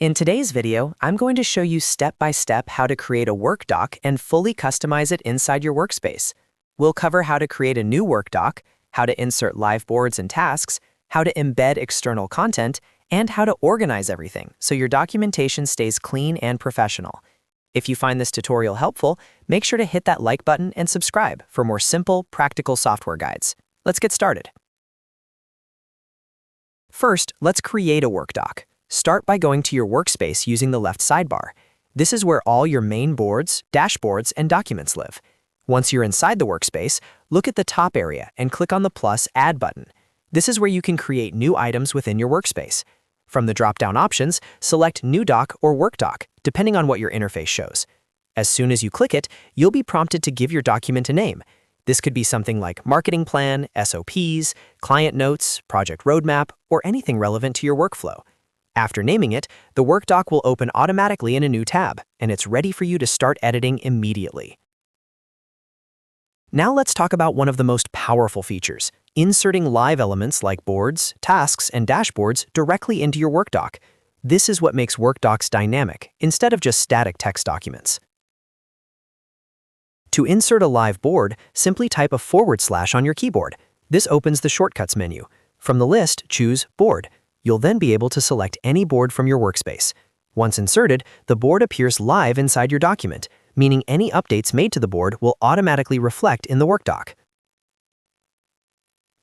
In today's video, I'm going to show you step-by-step how to create a WorkDoc and fully customize it inside your workspace. We'll cover how to create a new WorkDoc, how to insert live boards and tasks, how to embed external content, and how to organize everything so your documentation stays clean and professional. If you find this tutorial helpful, make sure to hit that like button and subscribe for more simple, practical software guides. Let's get started. First, let's create a WorkDoc. Start by going to your workspace using the left sidebar. This is where all your main boards, dashboards, and documents live. Once you're inside the workspace, look at the top area and click on the plus Add button. This is where you can create new items within your workspace. From the drop-down options, select New Doc or WorkDoc, depending on what your interface shows. As soon as you click it, you'll be prompted to give your document a name. This could be something like Marketing Plan, SOPs, Client Notes, Project Roadmap, or anything relevant to your workflow. After naming it, the WorkDoc will open automatically in a new tab, and it's ready for you to start editing immediately. Now let's talk about one of the most powerful features, inserting live elements like boards, tasks, and dashboards directly into your WorkDoc. This is what makes WorkDocs dynamic, instead of just static text documents. To insert a live board, simply type a / on your keyboard. This opens the Shortcuts menu. From the list, choose Board. You'll then be able to select any board from your workspace. Once inserted, the board appears live inside your document, meaning any updates made to the board will automatically reflect in the WorkDoc.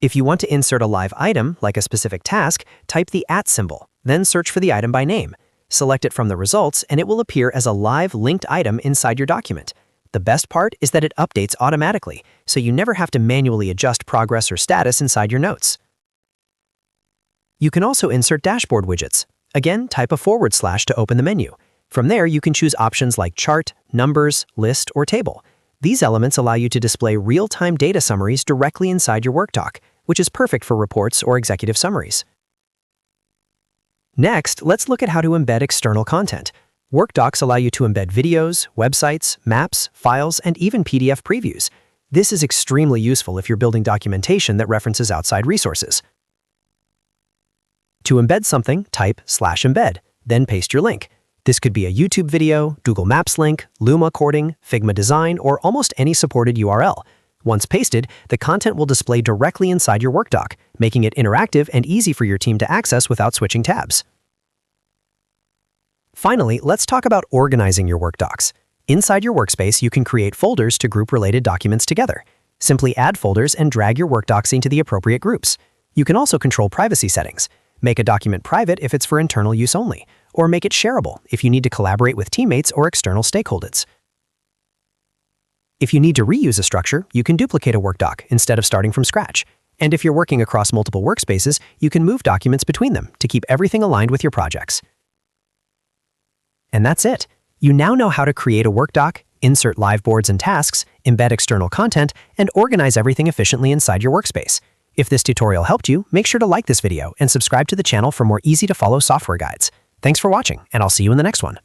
If you want to insert a live item, like a specific task, type the @ symbol, then search for the item by name. Select it from the results, and it will appear as a live linked item inside your document. The best part is that it updates automatically, so you never have to manually adjust progress or status inside your notes. You can also insert Dashboard Widgets. Again, type a / to open the menu. From there, you can choose options like Chart, Numbers, List, or Table. These elements allow you to display real-time data summaries directly inside your WorkDoc, which is perfect for reports or executive summaries. Next, let's look at how to embed external content. WorkDocs allow you to embed videos, websites, maps, files, and even PDF previews. This is extremely useful if you're building documentation that references outside resources. To embed something, type /embed, then paste your link. This could be a YouTube video, Google Maps link, Luma coding, Figma design, or almost any supported URL. Once pasted, the content will display directly inside your WorkDoc, making it interactive and easy for your team to access without switching tabs. Finally, let's talk about organizing your WorkDocs. Inside your workspace, you can create folders to group related documents together. Simply add folders and drag your WorkDocs into the appropriate groups. You can also control privacy settings. Make a document private if it's for internal use only, or make it shareable if you need to collaborate with teammates or external stakeholders. If you need to reuse a structure, you can duplicate a WorkDoc instead of starting from scratch. And if you're working across multiple workspaces, you can move documents between them to keep everything aligned with your projects. And that's it. You now know how to create a WorkDoc, insert live boards and tasks, embed external content, and organize everything efficiently inside your workspace. If this tutorial helped you, make sure to like this video and subscribe to the channel for more easy-to-follow software guides. Thanks for watching, and I'll see you in the next one.